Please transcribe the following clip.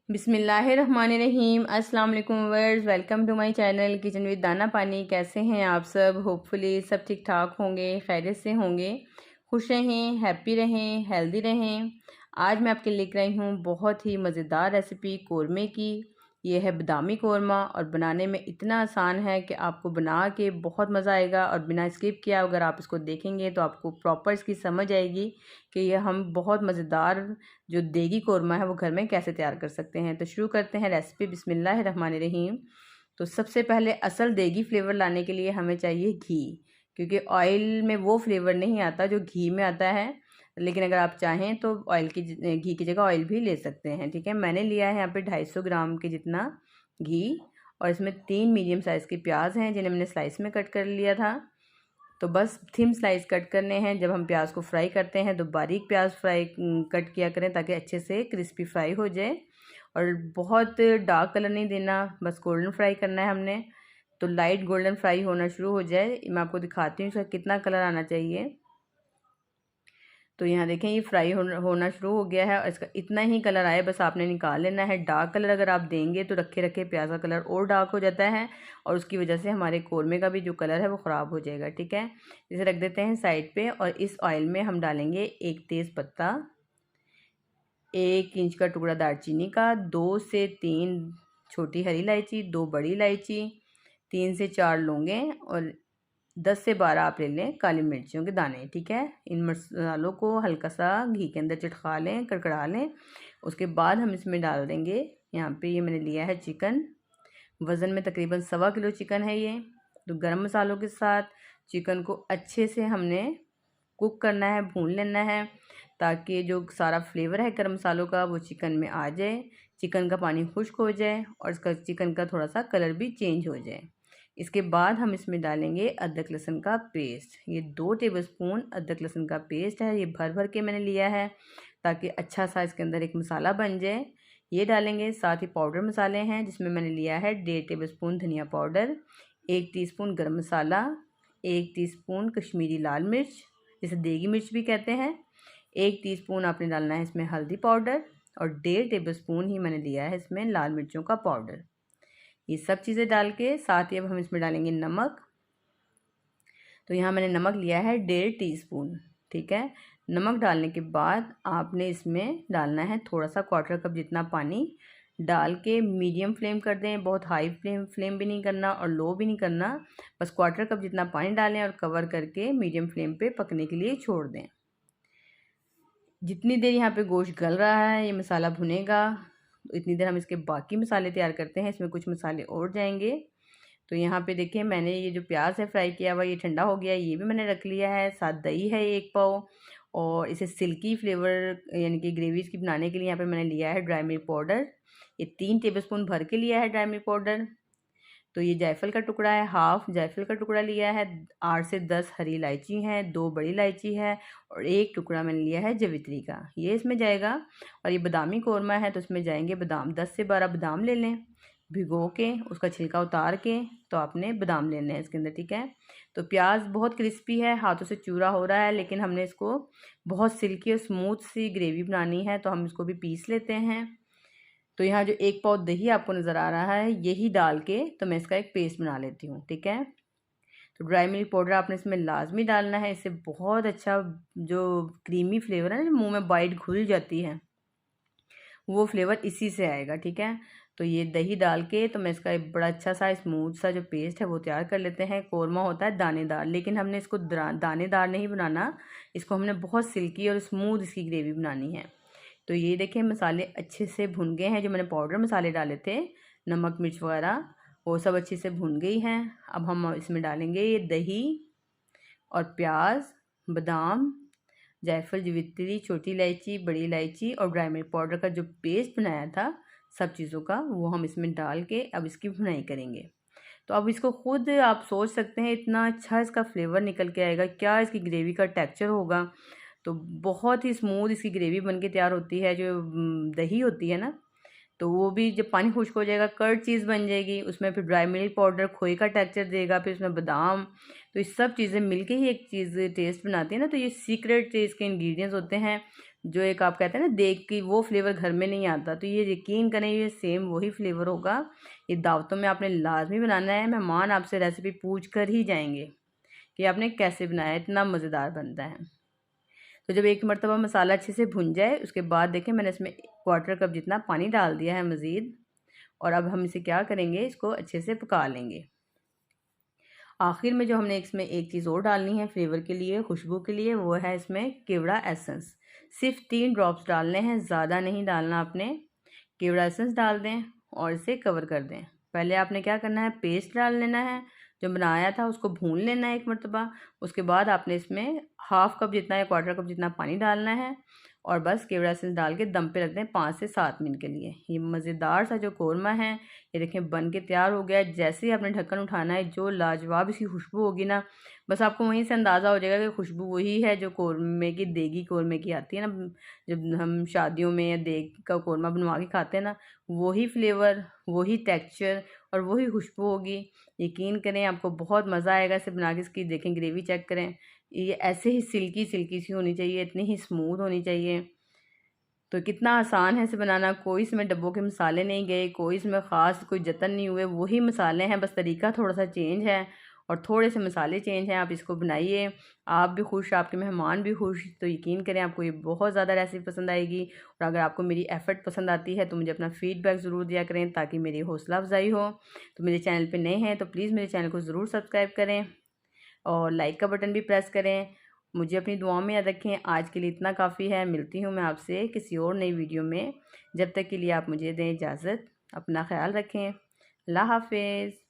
बिस्मिल्लाहिर्रहमानिर्रहीम। अस्सलाम वालेकुम viewers, welcome to my channel kitchen with Dana Pani. कैसे हैं आप सब? होपफुली सब ठीक ठाक होंगे, खैरियत से होंगे, खुश रहें, हैप्पी रहें, हेल्दी रहें। आज मैं आपके लेकर आई हूँ बहुत ही मज़ेदार रेसिपी कौरमे की। ये है बादामी कौरमा और बनाने में इतना आसान है कि आपको बना के बहुत मज़ा आएगा और बिना स्किप किया अगर आप इसको देखेंगे तो आपको प्रॉपर इसकी समझ आएगी कि ये हम बहुत मज़ेदार जो देगी कौरमा है वो घर में कैसे तैयार कर सकते हैं। तो शुरू करते हैं रेसिपी। बिस्मिल्लाहिर्रहमानिर्रहीम। तो सबसे पहले असल देगी फ्लेवर लाने के लिए हमें चाहिए घी, क्योंकि ऑयल में वो फ्लेवर नहीं आता जो घी में आता है। लेकिन अगर आप चाहें तो घी की जगह ऑयल भी ले सकते हैं। ठीक है, मैंने लिया है यहाँ पे 250 ग्राम के जितना घी और इसमें 3 मीडियम साइज़ के प्याज हैं जिन्हें मैंने स्लाइस में कट कर लिया था। तो बस थिन स्लाइस कट करने हैं। जब हम प्याज को फ्राई करते हैं तो बारीक प्याज फ्राई कट किया करें ताकि अच्छे से क्रिस्पी फ्राई हो जाए। और बहुत डार्क कलर नहीं देना, बस गोल्डन फ्राई करना है हमने। तो लाइट गोल्डन फ्राई होना शुरू हो जाए, मैं आपको दिखाती हूँ इसका कितना कलर आना चाहिए। तो यहाँ देखें ये फ्राई होना शुरू हो गया है और इसका इतना ही कलर आए बस आपने निकाल लेना है। डार्क कलर अगर आप देंगे तो रखे रखे प्याज का कलर और डार्क हो जाता है और उसकी वजह से हमारे कौरमे का भी जो कलर है वो ख़राब हो जाएगा। ठीक है, इसे रख देते हैं साइड पे। और इस ऑयल में हम डालेंगे 1 तेज़ पत्ता, 1 इंच का टुकड़ा दालचीनी का, 2 से 3 छोटी हरी इलायची, 2 बड़ी इलायची, 3 से 4 लौंगे और 10 से 12 आप ले लें काली मिर्चियों के दाने। ठीक है, इन मसालों को हल्का सा घी के अंदर चटका लें, कड़कड़ा लें। उसके बाद हम इसमें डाल देंगे, यहाँ पे ये मैंने लिया है चिकन, वज़न में तकरीबन 1.25 किलो चिकन है ये। तो गरम मसालों के साथ चिकन को अच्छे से हमने कुक करना है, भून लेना है ताकि जो सारा फ्लेवर है गरम मसालों का वो चिकन में आ जाए, चिकन का पानी खुश्क हो जाए और इसका चिकन का थोड़ा सा कलर भी चेंज हो जाए। इसके बाद हम इसमें डालेंगे अदरक लहसुन का पेस्ट। ये 2 टेबलस्पून अदरक लहसुन का पेस्ट है, ये भर भर के मैंने लिया है ताकि अच्छा सा इसके अंदर एक मसाला बन जाए। ये डालेंगे। साथ ही पाउडर मसाले हैं जिसमें मैंने लिया है 1.5 टेबलस्पून धनिया पाउडर, 1 टीस्पून गरम मसाला, 1 टीस्पून कश्मीरी लाल मिर्च जिसे देगी मिर्च भी कहते हैं, 1 टीस्पून आपने डालना है इसमें हल्दी पाउडर और 1.5 टेबलस्पून ही मैंने लिया है इसमें लाल मिर्चों का पाउडर। ये सब चीज़ें डाल के साथ ही अब हम इसमें डालेंगे नमक। तो यहाँ मैंने नमक लिया है 1.5 टीस्पून। ठीक है, नमक डालने के बाद आपने इसमें डालना है थोड़ा सा 1/4 कप जितना पानी डाल के मीडियम फ्लेम कर दें। बहुत हाई फ्लेम भी नहीं करना और लो भी नहीं करना, बस 1/4 कप जितना पानी डालें और कवर करके मीडियम फ्लेम पे पकने के लिए छोड़ दें। जितनी देर यहाँ पे गोश्त गल रहा है, ये मसाला भुनेगा, तो इतनी देर हम इसके बाकी मसाले तैयार करते हैं। इसमें कुछ मसाले और जाएंगे। तो यहाँ पे देखिए मैंने ये जो प्याज है फ्राई किया हुआ ये ठंडा हो गया, ये भी मैंने रख लिया है। साथ दही है 1 पाव और इसे सिल्की फ्लेवर यानी कि ग्रेवीज की बनाने के लिए यहाँ पे मैंने लिया है ड्राई मिल्क पाउडर। ये 3 टेबलस्पून भर के लिया है ड्राई मिल्क पाउडर। तो ये जायफल का टुकड़ा है, हाफ जायफल का टुकड़ा लिया है, 8 से 10 हरी इलायची हैं, 2 बड़ी इलायची है और 1 टुकड़ा मैंने लिया है जवित्री का, ये इसमें जाएगा। और ये बादामी कौरमा है तो इसमें जाएंगे बादाम, 10 से 12 बादाम ले लें भिगो के, उसका छिलका उतार के तो आपने बादाम लेने हैं इसके अंदर। ठीक है, तो प्याज बहुत क्रिस्पी है, हाथों से चूरा हो रहा है, लेकिन हमने इसको बहुत सिल्की और स्मूथ सी ग्रेवी बनानी है तो हम इसको भी पीस लेते हैं। तो यहाँ जो 1 पाव दही आपको नज़र आ रहा है यही डाल के तो मैं इसका एक पेस्ट बना लेती हूँ। ठीक है, तो ड्राई मिल्क पाउडर आपने इसमें लाजमी डालना है, इससे बहुत अच्छा जो क्रीमी फ्लेवर है ना, मुंह में बाइट घुल जाती है, वो फ्लेवर इसी से आएगा। ठीक है, तो ये दही डाल के तो मैं इसका एक बड़ा अच्छा सा स्मूथ सा जो पेस्ट है वो तैयार कर लेते हैं। कौरमा होता है दानेदार, लेकिन हमने इसको दानेदार नहीं बनाना, इसको हमने बहुत सिल्की और स्मूथ इसकी ग्रेवी बनानी है। तो ये देखें मसाले अच्छे से भुन गए हैं, जो मैंने पाउडर मसाले डाले थे नमक मिर्च वगैरह वो सब अच्छे से भुन गई हैं। अब हम इसमें डालेंगे ये दही और प्याज, बादाम, जायफल, जवित्री, छोटी इलायची, बड़ी इलायची और ड्राई मिल्क पाउडर का जो पेस्ट बनाया था सब चीज़ों का, वो हम इसमें डाल के अब इसकी भुनाई करेंगे। तो अब इसको खुद आप सोच सकते हैं इतना अच्छा इसका फ्लेवर निकल के आएगा, क्या इसकी ग्रेवी का टेक्सचर होगा। तो बहुत ही स्मूथ इसकी ग्रेवी बन के तैयार होती है। जो दही होती है ना, तो वो भी जब पानी खुश्क हो जाएगा कर्ड चीज़ बन जाएगी, उसमें फिर ड्राई मिल्क पाउडर खोए का टेक्सचर देगा, फिर उसमें बादाम, तो ये सब चीज़ें मिलके ही एक चीज़ टेस्ट बनाती है ना। तो ये सीक्रेट इसके इंग्रेडिएंट्स होते हैं जो एक आप कहते हैं ना देग की, वो फ्लेवर घर में नहीं आता। तो ये यकीन करें ये सेम वही फ्लेवर होगा। ये दावतों में आपने लाजमी बनाना है। मेहमान आपसे रेसिपी पूछ कर ही जाएंगे कि आपने कैसे बनाया, इतना मज़ेदार बनता है। तो जब एक मरतबा मसाला अच्छे से भुन जाए उसके बाद देखें मैंने इसमें 1/4 कप जितना पानी डाल दिया है मज़ीद। और अब हम इसे क्या करेंगे, इसको अच्छे से पका लेंगे। आखिर में जो हमने इसमें एक चीज़ और डालनी है फ्लेवर के लिए, खुशबू के लिए, वो है इसमें केवड़ा एसेंस। सिर्फ 3 ड्रॉप्स डालने हैं, ज़्यादा नहीं डालना आपने। केवड़ा एसेंस डाल दें और इसे कवर कर दें। पहले आपने क्या करना है, पेस्ट डाल लेना है जो बनाया था, उसको भून लेना है एक मरतबा। उसके बाद आपने इसमें 1/2 कप जितना या 1/4 कप जितना पानी डालना है और बस केवड़ा एसेंस डाल के दम पे रख दें 5 से 7 मिनट के लिए। ये मज़ेदार सा जो कौरमा है ये देखें बन के तैयार हो गया है। जैसे ही आपने ढक्कन उठाना है जो लाजवाब इसकी खुशबू होगी ना, बस आपको वहीं से अंदाज़ा हो जाएगा कि खुशबू वही है जो कौरमे की, देगी कौरमे की आती है ना, जब हम शादियों में या देग का कौरमा बनवा के खाते हैं ना, वही फ्लेवर, वही टेक्सचर और वही खुशबू होगी। यकीन करें आपको बहुत मज़ा आएगा इसे बना के। इसकी देखें ग्रेवी चेक करें, ये ऐसे ही सिल्की सिल्की सी होनी चाहिए, इतनी ही स्मूथ होनी चाहिए। तो कितना आसान है इसे बनाना। कोई इसमें डब्बों के मसाले नहीं गए, कोई इसमें ख़ास कोई जतन नहीं हुए, वही मसाले हैं, बस तरीका थोड़ा सा चेंज है और थोड़े से मसाले चेंज हैं। आप इसको बनाइए, आप भी खुश, आपके मेहमान भी खुश। तो यकीन करें आपको ये बहुत ज़्यादा रेसिपी पसंद आएगी। और अगर आपको मेरी एफ़र्ट पसंद आती है तो मुझे अपना फ़ीडबैक ज़रूर दिया करें ताकि मेरी हौसला अफजाई हो। तो मेरे चैनल पर नए हैं तो प्लीज़ मेरे चैनल को ज़रूर सब्सक्राइब करें और लाइक का बटन भी प्रेस करें। मुझे अपनी दुआओं में याद रखें। आज के लिए इतना काफ़ी है। मिलती हूँ मैं आपसे किसी और नई वीडियो में। जब तक के लिए आप मुझे दें इजाज़त। अपना ख्याल रखें। अल्लाह हाफ़िज़।